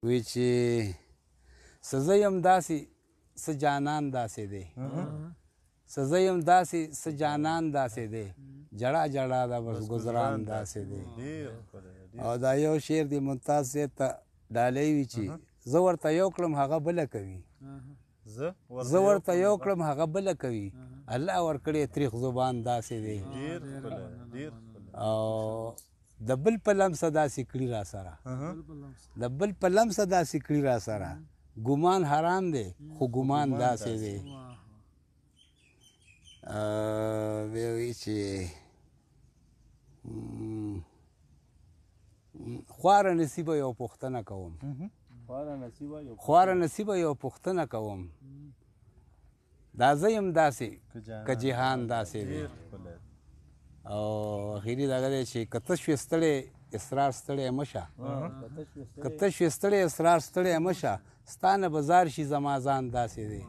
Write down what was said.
وی چې څه زه یم داسې څه جانان داسې دی څه زه یم داسې څه جانان داسې دی جړا جړا ده بس ګزران داسې دی او دا یو شعر دی ممتاز صاحب ته ډالۍ وي چې زه ورته یو کړم هغه بله کوي زه ورته یو کړم هغه بله کوي الله ورکړی تریخ زبان داسې دی او د بل په لمسه داسې کړي را سره د بل په لمسه داسې کړي را سره ګمان حرام دی خو ګمان داسې دی بیا وایي چې خواره نصیبه یو پوښتنه کوم خواره نصیبه یو پوښتنه کوم دا زه یم داسې که جهان داسې دی او اخري دغه دی چې که ته شوې ستړی اسرار ستړی مه شه که ته شوې ستړی اسرار ستړی مه شه ستا نه به زار شي زما ځان داسې دی